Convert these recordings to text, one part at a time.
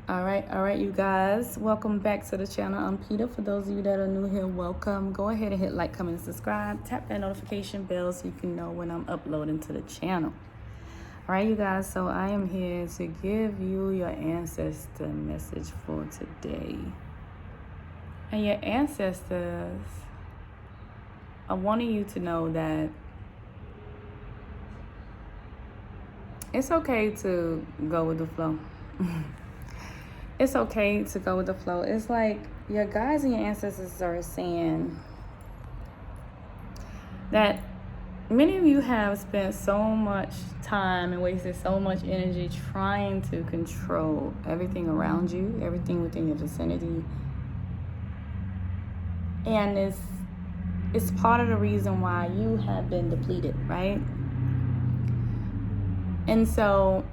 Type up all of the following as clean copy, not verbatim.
All right, you guys. Welcome back to the channel. I'm Peter. For those of you that are new here, welcome. Go ahead and hit like, comment, and subscribe. Tap that notification bell so you can know when I'm uploading to the channel. All right, you guys. So I am here to give you your ancestor message for today. And your ancestors are wanting you to know that it's okay to go with the flow. It's okay to go with the flow. It's like your guides and your ancestors are saying that many of you have spent so much time and wasted so much energy trying to control everything around you, everything within your vicinity. And it's part of the reason why you have been depleted, right? And so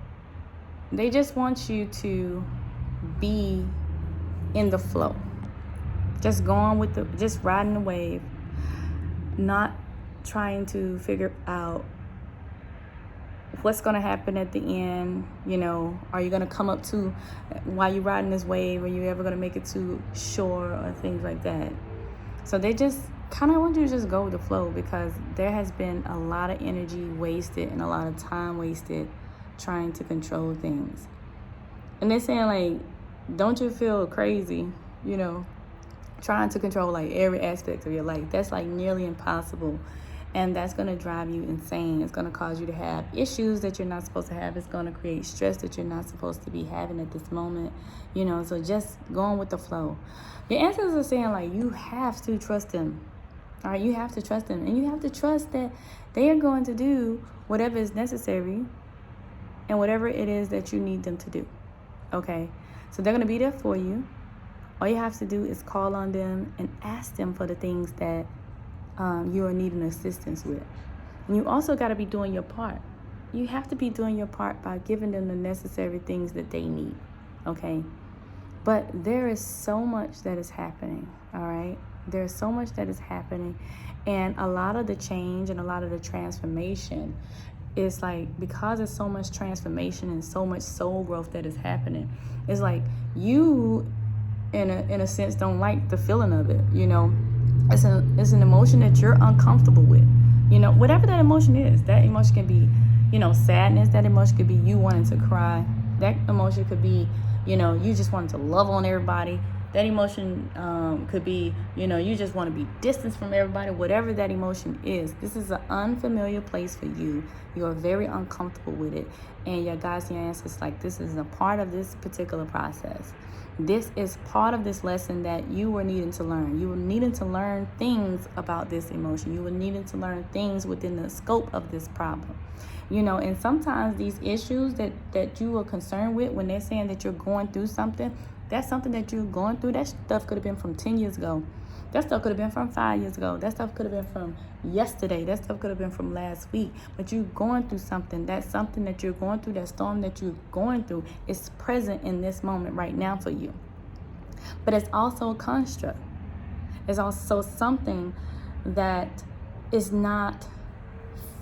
they just want you to be in the flow, just going with just riding the wave, not trying to figure out what's going to happen at the end. You know, are you going to come up to, while you're riding this wave, are you ever going to make it to shore or things like that? So they just kind of want you to just go with the flow, because there has been a lot of energy wasted and a lot of time wasted trying to control things. And they're saying, like, don't you feel crazy, you know, trying to control like every aspect of your life? That's like nearly impossible. And that's going to drive you insane. It's going to cause you to have issues that you're not supposed to have. It's going to create stress that you're not supposed to be having at this moment. You know, so just going with the flow. Your ancestors are saying, like, you have to trust them. All right, you have to trust them. And you have to trust that they are going to do whatever is necessary and whatever it is that you need them to do. Okay, so they're going to be there for you. All you have to do is call on them and ask them for the things that you are needing assistance with. And you also got to be doing your part. You have to be doing your part by giving them the necessary things that they need. Okay, but there is so much that is happening. All right, there's so much that is happening, and a lot of the change and a lot of the transformation, it's like, because there's so much transformation and so much soul growth that is happening, it's like you, in a sense, don't like the feeling of it. You know, it's an emotion that you're uncomfortable with. You know, whatever that emotion is, that emotion can be, you know, sadness. That emotion could be you wanting to cry. That emotion could be, you know, you just wanting to love on everybody. That emotion could be, you know, you just want to be distanced from everybody. Whatever that emotion is, this is an unfamiliar place for you. You are very uncomfortable with it. And your guides and your ancestors, like, this is a part of this particular process. This is part of this lesson that you were needing to learn. You were needing to learn things about this emotion. You were needing to learn things within the scope of this problem. You know, and sometimes these issues that you are concerned with, when they're saying that you're going through something, that's something that you're going through. That stuff could have been from 10 years ago. That stuff could have been from 5 years ago. That stuff could have been from yesterday. That stuff could have been from last week. But you're going through something. That's something that you're going through. That storm that you're going through is present in this moment right now for you. But it's also a construct. It's also something that is not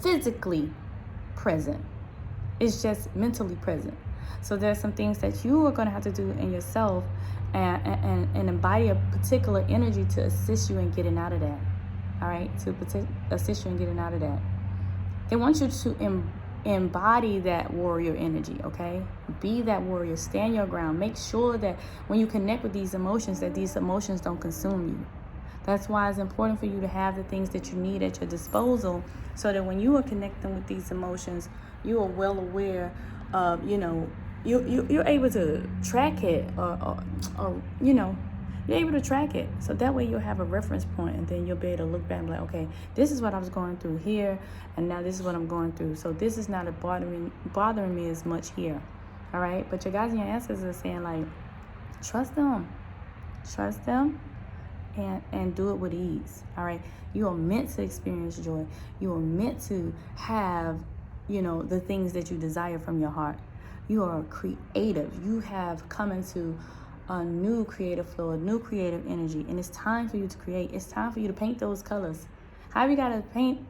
physically present. It's just mentally present. So there's some things that you are going to have to do in yourself and embody a particular energy to assist you in getting out of that. All right, to assist you in getting out of that. They want you to embody that warrior energy, okay? Be that warrior. Stand your ground. Make sure that when you connect with these emotions, that these emotions don't consume you. That's why it's important for you to have the things that you need at your disposal, so that when you are connecting with these emotions, you are well aware of, you know, you're able to track it, or you know, you're able to track it. So that way you'll have a reference point, and then you'll be able to look back and be like, okay, this is what I was going through here, and now this is what I'm going through. So this is not bothering me as much here. All right, but your guys and your ancestors are saying, like, trust them, and do it with ease. All right, you are meant to experience joy. You are meant to have, you know, the things that you desire from your heart. You are creative. You have come into a new creative flow, a new creative energy, and it's time for you to create. It's time for you to paint those colors. However you gotta paint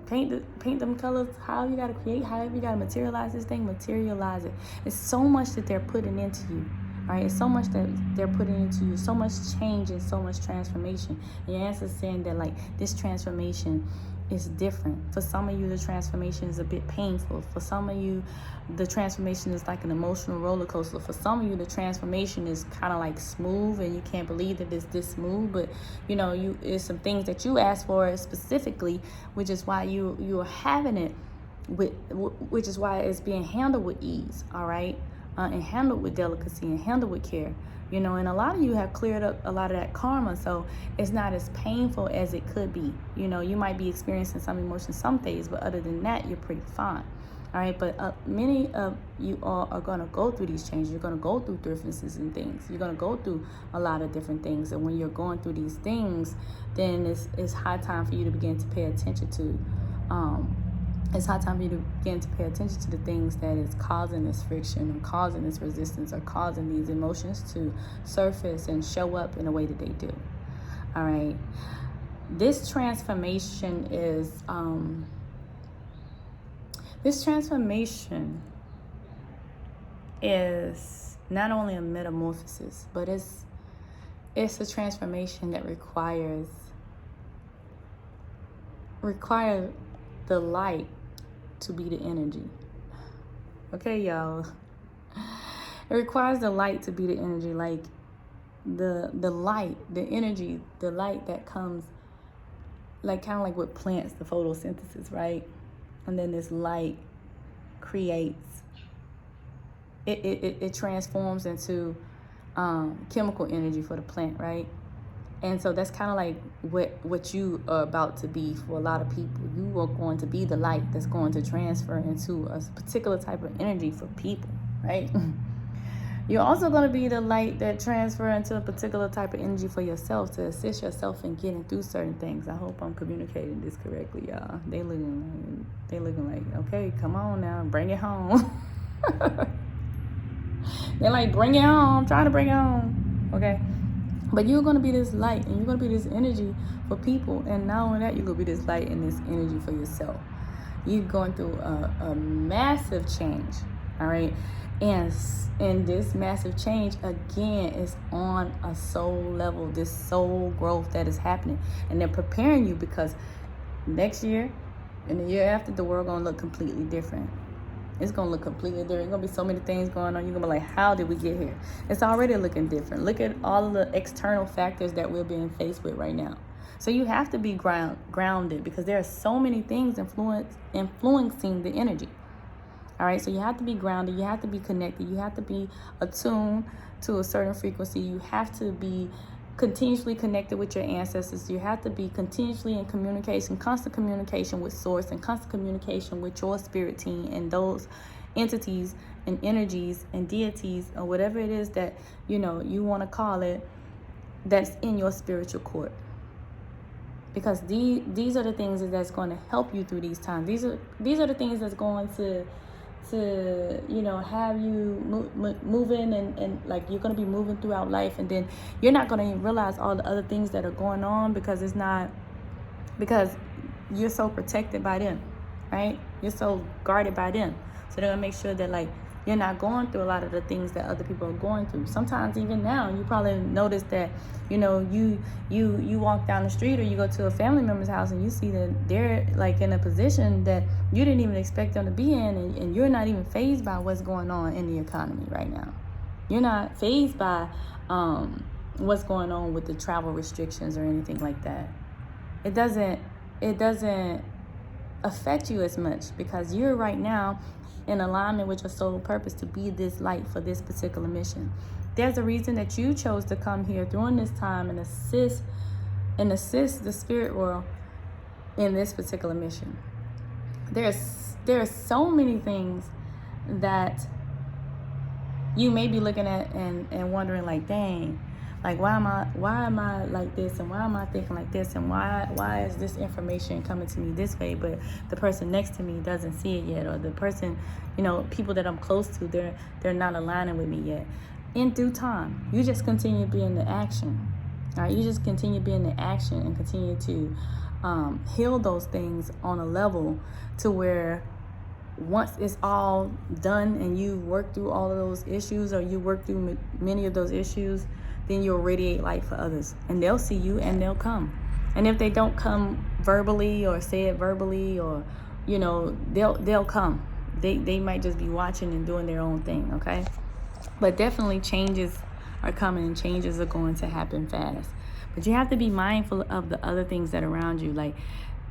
them colors, however you gotta create, however you gotta materialize this thing, materialize it. It's so much that they're putting into you. All right, it's so much that they're putting into you, so much change and so much transformation. And your answer's saying that like this transformation is different. For some of you, the transformation is a bit painful. For some of you, the transformation is like an emotional roller coaster. For some of you, the transformation is kind of like smooth, and you can't believe that it's this smooth. But you know, it's some things that you asked for specifically, which is why you're having it with, which is why it's being handled with ease. All right. And handled with delicacy and handled with care, you know, and a lot of you have cleared up a lot of that karma, so it's not as painful as it could be. You know, you might be experiencing some emotions some days, but other than that, you're pretty fine. All right, but many of you all are going to go through these changes. You're going to go through differences and things. You're going to go through a lot of different things, and when you're going through these things, then it's high time for you to begin to pay attention to it's high time for you to begin to pay attention to the things that is causing this friction or causing this resistance or causing these emotions to surface and show up in the way that they do. All right. This transformation is not only a metamorphosis, but it's a transformation that requires the light to be the energy. Okay, y'all. It requires the light to be the energy, like the light, the energy, the light that comes, like kind of like with plants, the photosynthesis, right? And then this light creates, it transforms into chemical energy for the plant, right? And so that's kind of like what you are about to be for a lot of people. You are going to be the light that's going to transfer into a particular type of energy for people, right? You're also going to be the light that transfer into a particular type of energy for yourself to assist yourself in getting through certain things. I hope I'm communicating this correctly, y'all. They looking like, okay, come on now, bring it home. They're like, bring it home. I'm trying to bring it home. Okay. But you're going to be this light, and you're going to be this energy for people. And not only that, you're going to be this light and this energy for yourself. You're going through a massive change, all right? And this massive change, again, is on a soul level, this soul growth that is happening. And they're preparing you because next year and the year after, the world going to look completely different. It's going to look completely different. There's going to be so many things going on. You're going to be like, how did we get here? It's already looking different. Look at all of the external factors that we're being faced with right now. So you have to be grounded because there are so many things influencing the energy. All right, so you have to be grounded. You have to be connected. You have to be attuned to a certain frequency. You have to be continuously connected with your ancestors. You have to be continuously in communication, constant communication with source, and constant communication with your spirit team and those entities and energies and deities or whatever it is that you want to call it, that's in your spiritual court. Because these are the things that's going to help you through these times. These are the things that's going to have you moving and like you're going to be moving throughout life, and then you're not going to realize all the other things that are going on because you're so protected by them, right? You're so guarded by them. So they're going to make sure that like you're not going through a lot of the things that other people are going through. Sometimes even now, you probably notice that, you walk down the street or you go to a family member's house and you see that they're like in a position that you didn't even expect them to be in, and you're not even fazed by what's going on in the economy right now. You're not fazed by what's going on with the travel restrictions or anything like that. It doesn't affect you as much because you're right now in alignment with your soul purpose to be this light for this particular mission. There's a reason that you chose to come here during this time and assist the spirit world in this particular mission. There are so many things that you may be looking at and wondering like, dang, like why am I like this, and why am I thinking like this, and why is this information coming to me this way, but the person next to me doesn't see it yet, or the person, people that I'm close to, they're not aligning with me yet. In due time, you just continue being the action. All right, you just continue being the action and continue to heal those things on a level to where once it's all done and you work through all of those issues, or you work through many of those issues, then you'll radiate light for others, and they'll see you and they'll come. And if they don't come verbally or say it verbally, or they'll come. They might just be watching and doing their own thing. Okay, but definitely changes are coming, and changes are going to happen fast. But you have to be mindful of the other things that are around you. Like,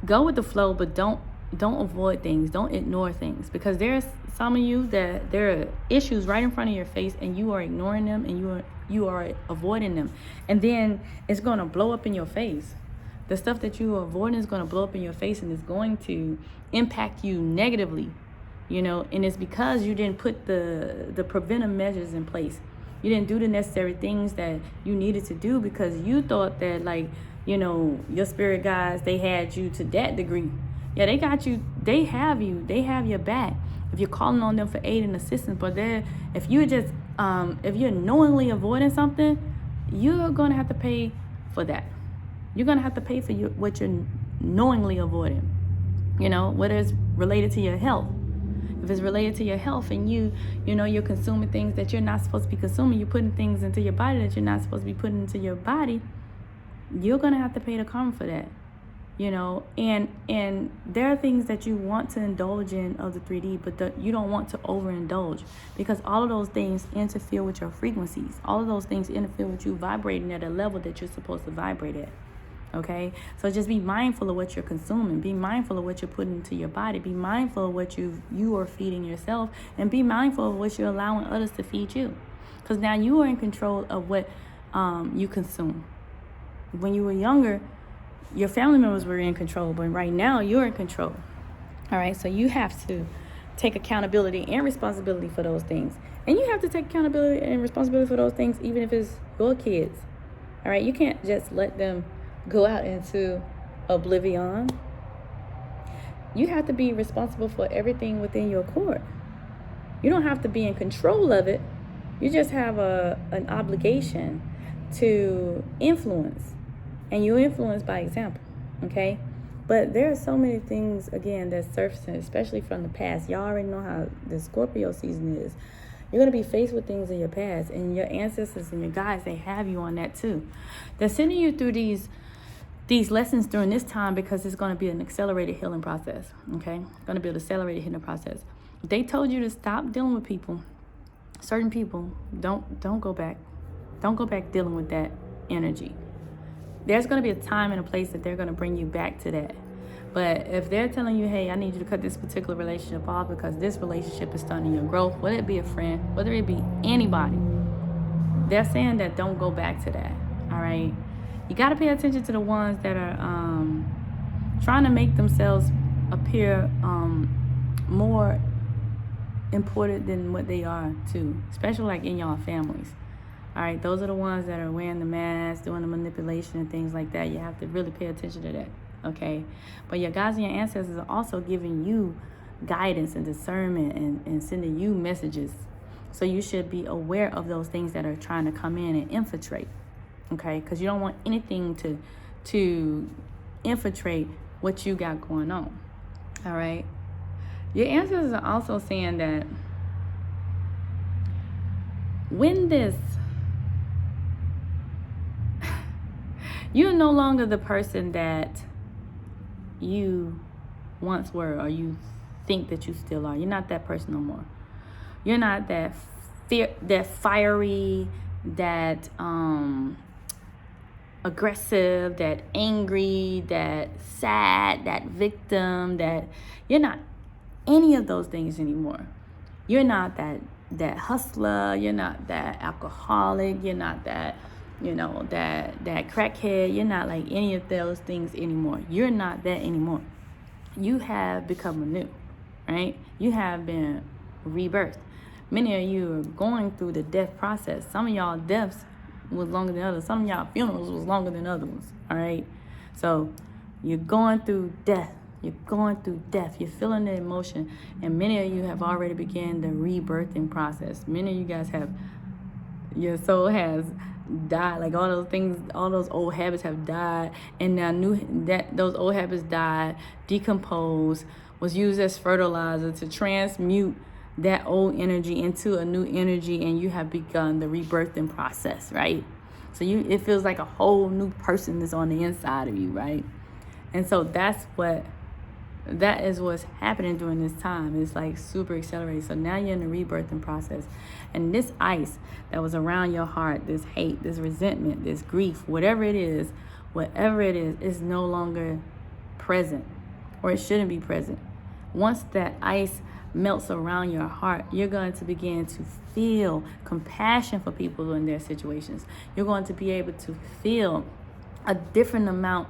go with the flow, but don't avoid things. Don't ignore things, because there's some of you that there are issues right in front of your face, and you are ignoring them, and you are avoiding them, and then it's going to blow up in your face. The stuff that you are avoiding is going to blow up in your face, and it's going to impact you negatively, and it's because you didn't put the preventive measures in place. You didn't do the necessary things that you needed to do, because you thought that, like, your spirit guides, they had you to that degree. Yeah, they got you. They have you. They have your back. If you're calling on them for aid and assistance, but if you're knowingly avoiding something, you're going to have to pay for that. You're going to have to pay for what you're knowingly avoiding. Whether it's related to your health. If it's related to your health, and you're consuming things that you're not supposed to be consuming, you're putting things into your body that you're not supposed to be putting into your body, you're going to have to pay the karma for that. And there are things that you want to indulge in of the 3D, but you don't want to overindulge, because all of those things interfere with your frequencies. All of those things interfere with you vibrating at a level that you're supposed to vibrate at. Okay, so just be mindful of what you're consuming. Be mindful of what you're putting into your body. Be mindful of what you are feeding yourself, and be mindful of what you're allowing others to feed you. Because now you are in control of what you consume. When you were younger, your family members were in control, but right now you're in control. All right, so you have to take accountability and responsibility for those things. And you have to take accountability and responsibility for those things, even if it's your kids. All right, you can't just let them go out into oblivion. You have to be responsible for everything within your court. You don't have to be in control of it. You just have an obligation to influence, and you influence by example. Okay, but there are so many things, again, that's surfacing, especially from the past. Y'all already know how the Scorpio season is. You're going to be faced with things in your past, and your ancestors and your guides, they have you on that too. They're sending you through these lessons during this time, because it's going to be an accelerated healing process. Okay, it's going to be an accelerated healing process. They told you to stop dealing with people, certain people. Don't go back. Don't go back dealing with that energy. There's going to be a time and a place that they're going to bring you back to that. But if they're telling you, hey, I need you to cut this particular relationship off because this relationship is stunting your growth, whether it be a friend, whether it be anybody, they're saying that don't go back to that. All right. You got to pay attention to the ones that are trying to make themselves appear more important than what they are too, especially like in y'all families. All right, those are the ones that are wearing the mask, doing the manipulation and things like that. You have to really pay attention to that, okay? But your guides and your ancestors are also giving you guidance and discernment and sending you messages. So you should be aware of those things that are trying to come in and infiltrate, okay? Because you don't want anything to infiltrate what you got going on, all right? Your ancestors are also saying that when this, you're no longer the person that you once were, or you think that you still are. You're not that person no more. You're not that fiery, that aggressive, that angry, that sad, that victim, that you're not any of those things anymore. You're not that hustler, you're not that alcoholic, you're not that, that crackhead, you're not like any of those things anymore. You're not that anymore. You have become anew, right? You have been rebirthed. Many of you are going through the death process. Some of y'all deaths was longer than others. Some of y'all funerals was longer than other ones, all right? So you're going through death. You're going through death. You're feeling the emotion. And many of you have already begun the rebirthing process. Many of you guys your soul has died. Like all those things, all those old habits have died. And now those old habits died, decomposed, was used as fertilizer to transmute that old energy into a new energy, and you have begun the rebirthing process, right? So it feels like a whole new person is on the inside of you, right? And so that is what's happening during this time. It's like super accelerated. So now you're in the rebirthing process, and this ice that was around your heart, this hate, this resentment, this grief, whatever it is no longer present, or it shouldn't be present. Once that ice melts around your heart, you're going to begin to feel compassion for people in their situations. You're going to be able to feel a different amount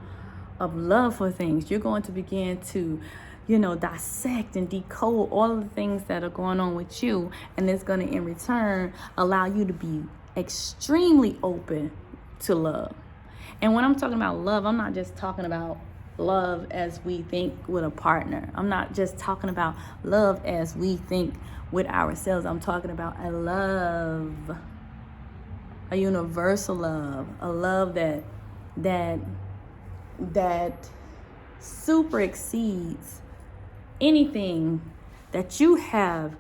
of love for things. You're going to begin to, dissect and decode all of the things that are going on with you, and it's going to, in return, allow you to be extremely open to love. And when I'm talking about love, I'm not just talking about love as we think with a partner. I'm not just talking about love as we think with ourselves. I'm talking about a love, a universal love, a love that super exceeds anything that you have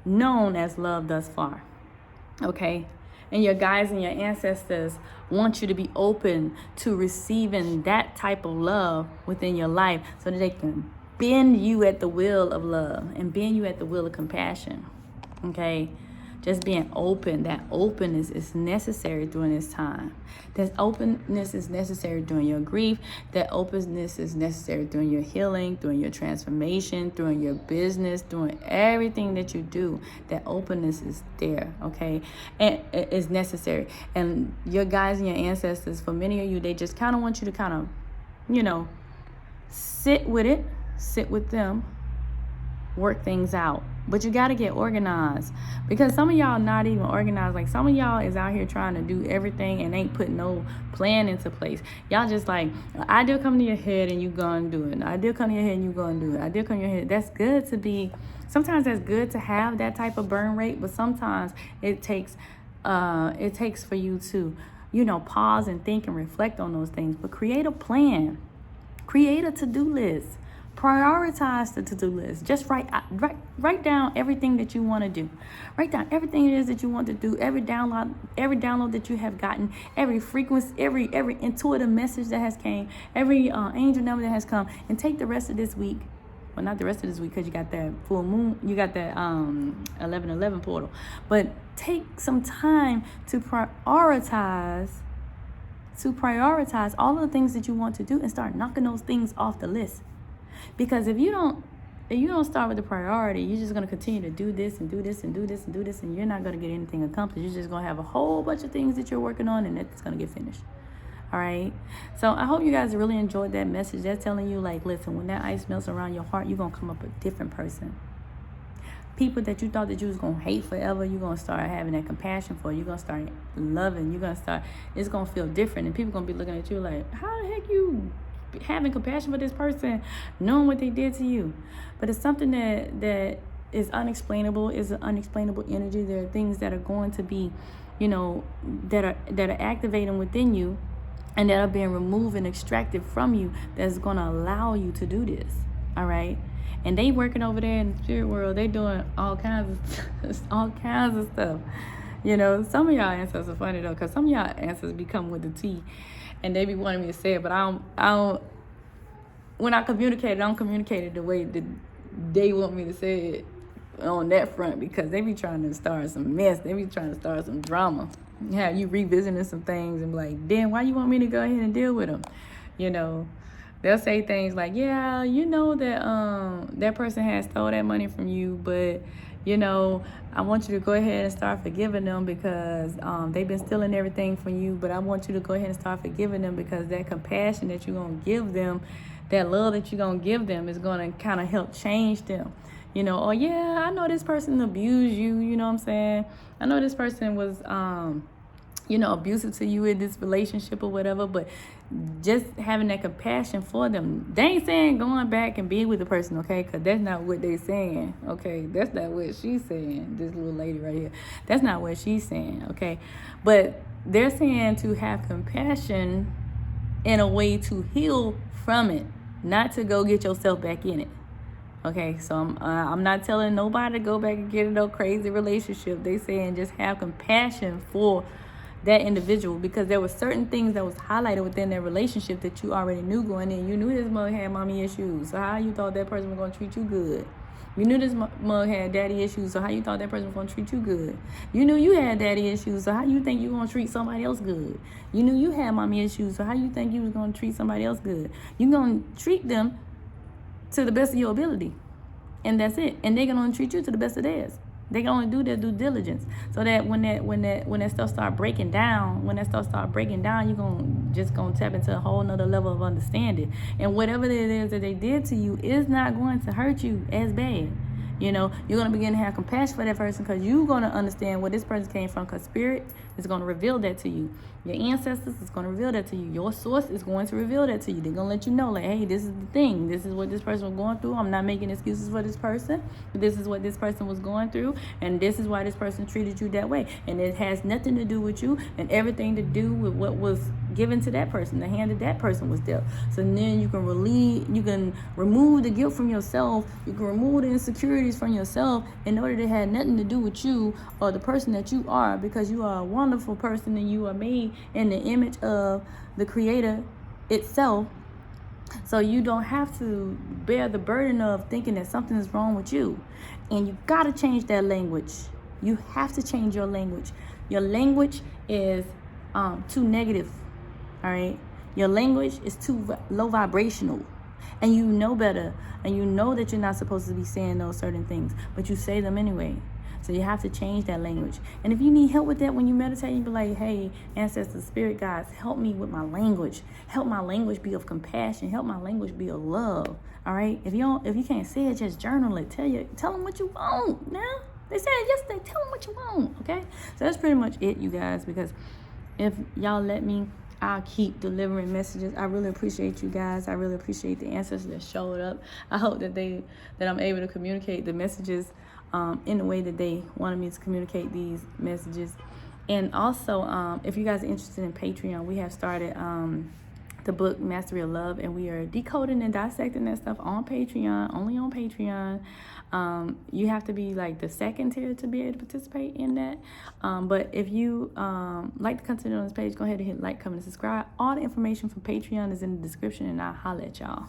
known as love thus far. Okay? And your guides and your ancestors want you to be open to receiving that type of love within your life, so that they can bend you at the will of love and bend you at the will of compassion. Okay? Just being open. That openness is necessary during this time. That openness is necessary during your grief. That openness is necessary during your healing, during your transformation, during your business, during everything that you do. That openness is there, okay? And it is necessary. And your guides and your ancestors, for many of you, they just kind of want you to kind of, sit with it, sit with them, work things out. But you got to get organized, because some of y'all not even organized. Like, some of y'all is out here trying to do everything and ain't putting no plan into place. Y'all just like, idea come to your head and you gonna do it. Idea come to your head and you gonna do it. Idea come to your head. That's good to be. Sometimes that's good to have that type of burn rate, but sometimes it takes for you to, pause and think and reflect on those things. But create a plan. Create a to-do list. Prioritize the to-do list. Just write down everything that you want to do. Write down everything it is that you want to do. Every download that you have gotten, every frequency, every intuitive message that has came, every angel number that has come, and take the rest of this week. Well, not the rest of this week, because you got that full moon, you got that 11/11 portal. But take some time to prioritize all of the things that you want to do, and start knocking those things off the list. Because if you don't start with the priority, you're just going to continue to do this and do this and do this and do this, and you're not going to get anything accomplished. You're just going to have a whole bunch of things that you're working on, and it's going to get finished. All right? So I hope you guys really enjoyed that message. That's telling you, like, listen, when that ice melts around your heart, you're going to come up a different person. People that you thought that you was going to hate forever, you're going to start having that compassion for. You're going to start loving. It's going to feel different, and people going to be looking at you like, how the heck you having compassion for this person, knowing what they did to you? But it's something that is unexplainable. Is an unexplainable energy. There are things that are going to be, that are activating within you, and that are being removed and extracted from you, that's going to allow you to do this. All right? And they working over there in the spirit world. They doing all kinds of stuff. Some of y'all answers are funny though, because some of y'all answers become with the T. And they be wanting me to say it, but I don't. When I communicate, I don't communicate it the way that they want me to say it on that front, because they be trying to start some mess. They be trying to start some drama. Have you revisiting some things and be like, damn, why you want me to go ahead and deal with them? They'll say things like, yeah, that that person has stole that money from you, but I want you to go ahead and start forgiving them, because they've been stealing everything from you. But I want you to go ahead and start forgiving them, because that compassion that you're going to give them, that love that you're going to give them, is going to kind of help change them. Oh, yeah, I know this person abused you. You know what I'm saying? I know this person was, abusive to you in this relationship or whatever. But just having that compassion for them. They ain't saying going back and being with the person, okay? Because that's not what they saying, okay? That's not what she's saying, this little lady right here. That's not what she's saying, okay? But they're saying to have compassion in a way to heal from it, not to go get yourself back in it, Okay, so I'm not telling nobody to go back and get in no crazy relationship. They saying just have compassion for that individual, because there were certain things that was highlighted within their relationship that you already knew going in. You knew this mug had mommy issues, so how you thought that person was going to treat you good? You knew this mug had daddy issues, so how you thought that person was going to treat you good? You knew you had daddy issues, so how you think you going to treat somebody else good? You knew you had mommy issues, so how you think you was going to treat somebody else good? You going to treat them to the best of your ability, and that's it. And they're going to treat you to the best of theirs. They can only do their due diligence, so that when that stuff start breaking down, you're gonna tap into a whole nother level of understanding. And whatever it is that they did to you is not going to hurt you as bad. You know, you're going to begin to have compassion for that person, because you're going to understand where this person came from, because spirit is going to reveal that to you. Your ancestors is going to reveal that to you. Your source is going to reveal that to you. They're going to let you know, like, hey, this is the thing. This is what this person was going through. I'm not making excuses for this person. This is what this person was going through, and this is why this person treated you that way. And it has nothing to do with you and everything to do with what was given to that person, the hand that that person was dealt. So then you can remove the guilt from yourself. You can remove the insecurities from yourself, in order to have nothing to do with you or the person that you are, because you are a wonderful person and you are made in the image of the Creator itself. So you don't have to bear the burden of thinking that something is wrong with you. And you got to change that language. You have to change your language. Your language is too negative. All right, your language is too low vibrational, and you know better, and you know that you're not supposed to be saying those certain things, but you say them anyway. So you have to change that language. And if you need help with that when you meditate, you be like, hey, ancestors, spirit guides, help me with my language. Help my language be of compassion. Help my language be of love. All right. If you can't say it, just journal it. Tell them what you want. Now they said it yesterday. Tell them what you want. Okay. So that's pretty much it, you guys. Because if y'all let me, I'll keep delivering messages. I really appreciate you guys. I really appreciate the ancestors that showed up. I hope that I'm able to communicate the messages in the way that they wanted me to communicate these messages. And also, if you guys are interested in Patreon, we have started the book Mastery of Love, and we are decoding and dissecting that stuff on Patreon, only on Patreon. You have to be like the second tier to be able to participate in that. But if you like the content on this page, go ahead and hit like, comment, and subscribe. All the information for Patreon is in the description, and I'll holler at y'all.